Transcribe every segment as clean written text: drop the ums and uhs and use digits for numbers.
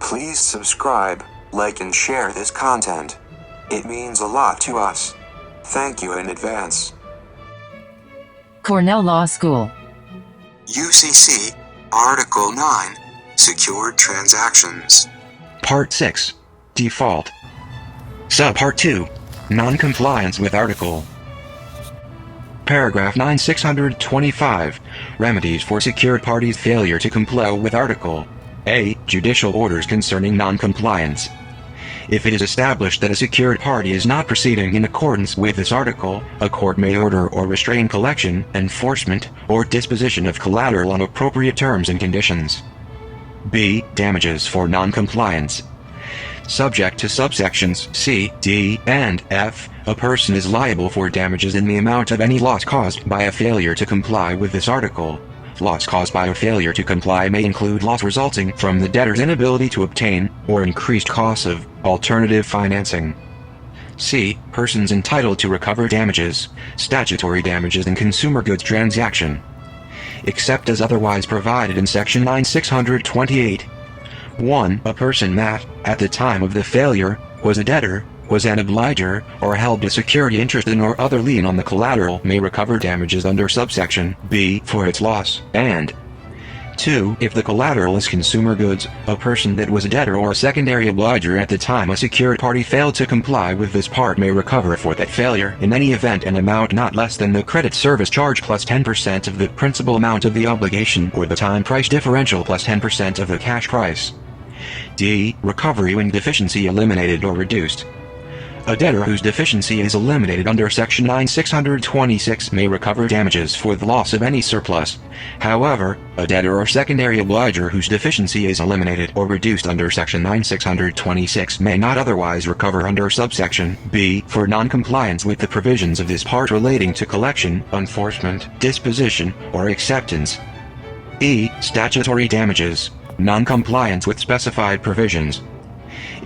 Please subscribe, like and share this content. It means a lot to us. Thank you in advance. Cornell Law School. U.C.C. Article 9. Secured Transactions. Part 6. Default. Subpart 2. Noncompliance with Article. Paragraph 9625. Remedies for secured parties' failure to comply with Article. A. Judicial orders concerning noncompliance. If it is established that a secured party is not proceeding in accordance with this article, a court may order or restrain collection, enforcement, or disposition of collateral on appropriate terms and conditions. B. Damages for noncompliance. Subject to subsections C, D, and F, a person is liable for damages in the amount of any loss caused by a failure to comply with this article. Loss caused by a failure to comply may include loss resulting from the debtor's inability to obtain, or increased costs of, alternative financing. C. Persons entitled to recover damages, statutory damages in consumer goods transaction, except as otherwise provided in Section 9628. 1. A person that, at the time of the failure, was a debtor, was an obliger, or held a security interest in or other lien on the collateral may recover damages under subsection B for its loss, and 2. If the collateral is consumer goods, a person that was a debtor or a secondary obliger at the time a secured party failed to comply with this part may recover for that failure in any event an amount not less than the credit service charge plus 10% of the principal amount of the obligation or the time price differential plus 10% of the cash price. D. Recovery when deficiency eliminated or reduced. A debtor whose deficiency is eliminated under Section 9626 may recover damages for the loss of any surplus. However, a debtor or secondary obliger whose deficiency is eliminated or reduced under Section 9626 may not otherwise recover under subsection B for noncompliance with the provisions of this part relating to collection, enforcement, disposition, or acceptance. E. Statutory damages. Noncompliance with specified provisions.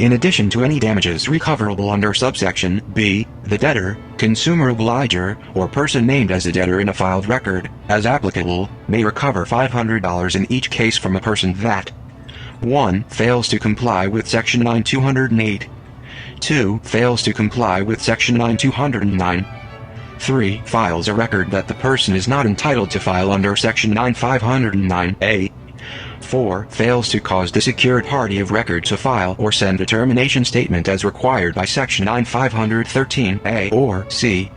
In addition to any damages recoverable under subsection B, the debtor, consumer obliger, or person named as a debtor in a filed record, as applicable, may recover $500 in each case from a person that 1. Fails to comply with Section 9208. 2. Fails to comply with Section 9209. 3. Files a record that the person is not entitled to file under Section 9509A. 4. Fails to cause the secured party of record to file or send a termination statement as required by Section 9513A or C.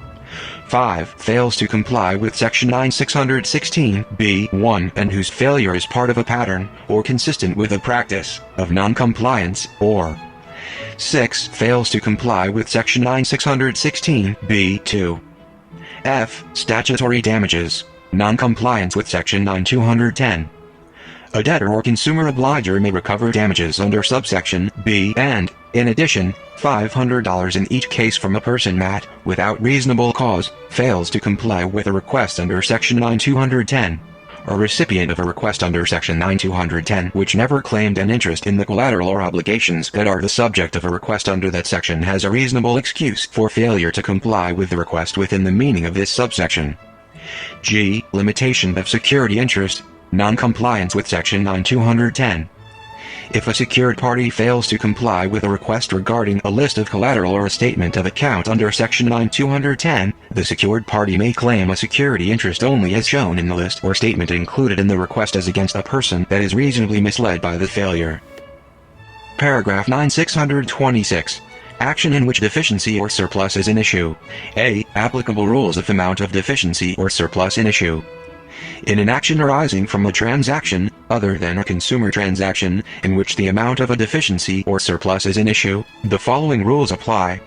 5. Fails to comply with Section 9616B1 and whose failure is part of a pattern, or consistent with a practice, of noncompliance, or 6. Fails to comply with Section 9616B2. F. Statutory damages. Noncompliance with Section 9210. A debtor or consumer obliger may recover damages under subsection B and, in addition, $500 in each case from a person that, without reasonable cause, fails to comply with a request under Section 9210, or recipient of a request under Section 9210 which never claimed an interest in the collateral or obligations that are the subject of a request under that section has a reasonable excuse for failure to comply with the request within the meaning of this subsection. G. Limitation of security interest. Noncompliance with Section 9210. If a secured party fails to comply with a request regarding a list of collateral or a statement of account under Section 9210, the secured party may claim a security interest only as shown in the list or statement included in the request as against a person that is reasonably misled by the failure. Paragraph 9626. Action in which deficiency or surplus is an issue. A. Applicable rules of amount of deficiency or surplus in issue. In an action arising from a transaction, other than a consumer transaction, in which the amount of a deficiency or surplus is an issue, the following rules apply.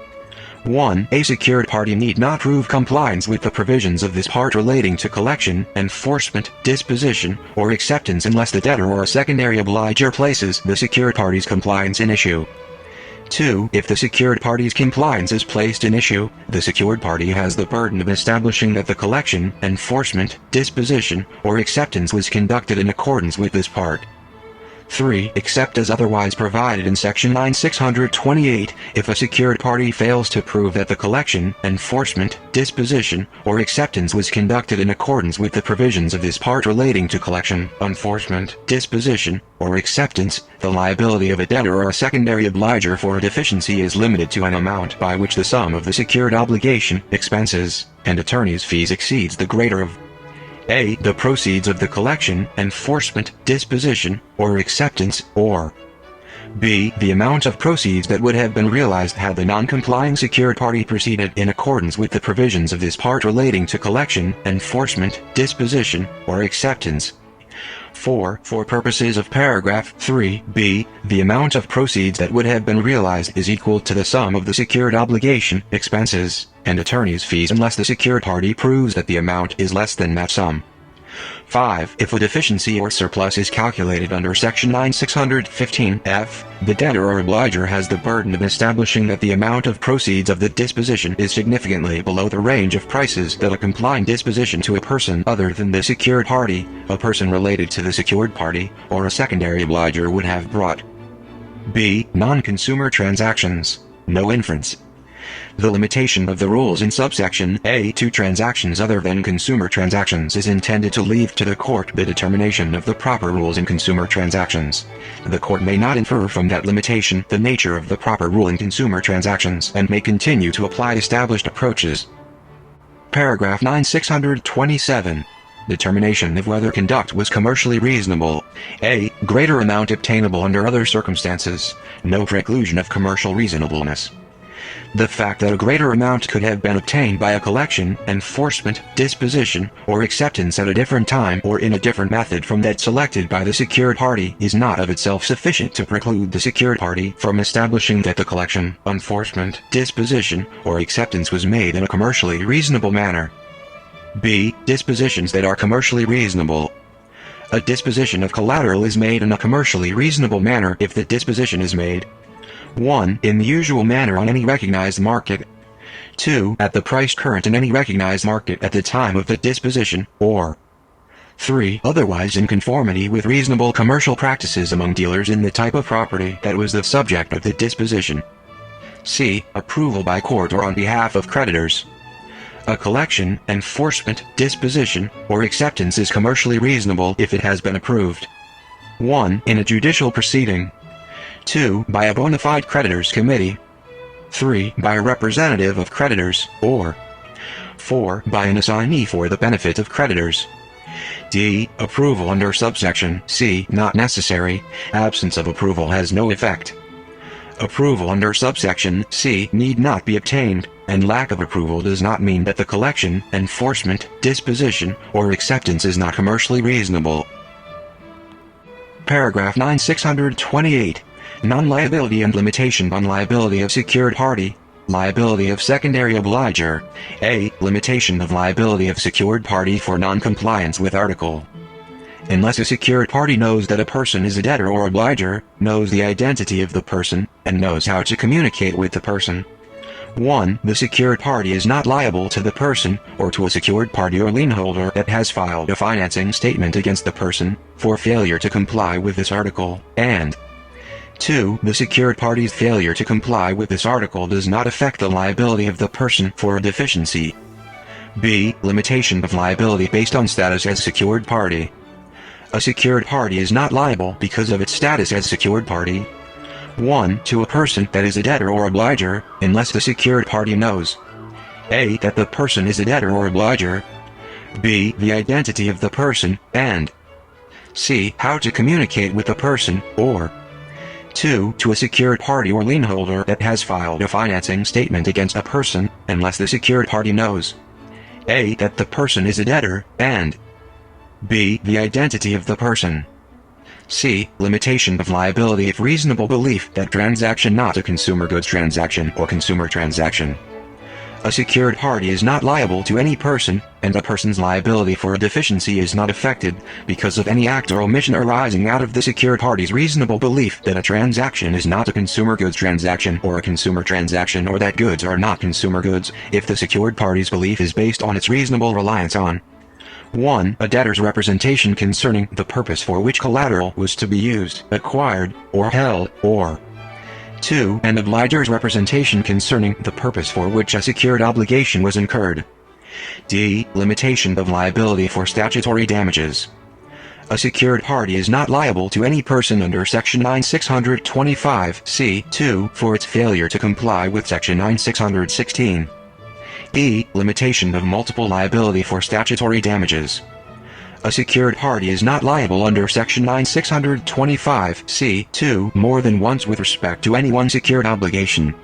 1. A secured party need not prove compliance with the provisions of this part relating to collection, enforcement, disposition, or acceptance unless the debtor or a secondary obliger places the secured party's compliance in issue. 2. If the secured party's compliance is placed in issue, the secured party has the burden of establishing that the collection, enforcement, disposition, or acceptance was conducted in accordance with this part. 3. Except as otherwise provided in Section 9628, if a secured party fails to prove that the collection, enforcement, disposition, or acceptance was conducted in accordance with the provisions of this part relating to collection, enforcement, disposition, or acceptance, the liability of a debtor or a secondary obliger for a deficiency is limited to an amount by which the sum of the secured obligation, expenses, and attorney's fees exceeds the greater of A. The proceeds of the collection, enforcement, disposition, or acceptance, or B. The amount of proceeds that would have been realized had the non-complying secured party proceeded in accordance with the provisions of this part relating to collection, enforcement, disposition, or acceptance. 4. For purposes of paragraph 3b, the amount of proceeds that would have been realized is equal to the sum of the secured obligation, expenses, and attorney's fees unless the secured party proves that the amount is less than that sum. 5. If a deficiency or surplus is calculated under Section 9615F, the debtor or obliger has the burden of establishing that the amount of proceeds of the disposition is significantly below the range of prices that a complying disposition to a person other than the secured party, a person related to the secured party, or a secondary obliger would have brought. B. Non-consumer transactions. No inference. The limitation of the rules in subsection A to transactions other than consumer transactions is intended to leave to the court the determination of the proper rules in consumer transactions. The court may not infer from that limitation the nature of the proper rule in consumer transactions and may continue to apply established approaches. Paragraph 9627. Determination of whether conduct was commercially reasonable. A. Greater amount obtainable under other circumstances. No preclusion of commercial reasonableness. The fact that a greater amount could have been obtained by a collection, enforcement, disposition, or acceptance at a different time or in a different method from that selected by the secured party is not of itself sufficient to preclude the secured party from establishing that the collection, enforcement, disposition, or acceptance was made in a commercially reasonable manner. B. Dispositions that are commercially reasonable. A disposition of collateral is made in a commercially reasonable manner if the disposition is made 1. In the usual manner on any recognized market. 2. At the price current in any recognized market at the time of the disposition, or 3. Otherwise in conformity with reasonable commercial practices among dealers in the type of property that was the subject of the disposition. C. Approval by court or on behalf of creditors. A collection, enforcement, disposition, or acceptance is commercially reasonable if it has been approved 1. In a judicial proceeding. 2. By a bona fide creditors committee. 3. By a representative of creditors, or 4. By an assignee for the benefit of creditors. D. Approval under subsection C not necessary. Absence of approval has no effect. Approval under subsection C need not be obtained, and lack of approval does not mean that the collection, enforcement, disposition, or acceptance is not commercially reasonable. Paragraph 9628. Non-liability and limitation on liability of secured party. Liability of secondary obliger. A. Limitation of liability of secured party for non-compliance with article. Unless a secured party knows that a person is a debtor or obliger, knows the identity of the person, and knows how to communicate with the person. 1. The secured party is not liable to the person, or to a secured party or lien holder that has filed a financing statement against the person, for failure to comply with this article, and 2. The secured party's failure to comply with this article does not affect the liability of the person for a deficiency. B. Limitation of liability based on status as secured party. A secured party is not liable because of its status as secured party. 1. To a person that is a debtor or obliger, unless the secured party knows A. That the person is a debtor or obliger. B. The identity of the person, and C. How to communicate with the person, or 2. To a secured party or lien holder that has filed a financing statement against a person, unless the secured party knows A. That the person is a debtor, and B. The identity of the person. C. Limitation of liability if reasonable belief that transaction not a consumer goods transaction or consumer transaction. A secured party is not liable to any person, and a person's liability for a deficiency is not affected because of any act or omission arising out of the secured party's reasonable belief that a transaction is not a consumer goods transaction or a consumer transaction, or that goods are not consumer goods, if the secured party's belief is based on its reasonable reliance on 1. A debtor's representation concerning the purpose for which collateral was to be used, acquired, or held, or 2. An obligor's representation concerning the purpose for which a secured obligation was incurred. D. Limitation of liability for statutory damages. A secured party is not liable to any person under Section 9625(c)(2) for its failure to comply with Section 9616. E. Limitation of multiple liability for statutory damages. A secured party is not liable under Section 9625(c)(2) more than once with respect to any one secured obligation.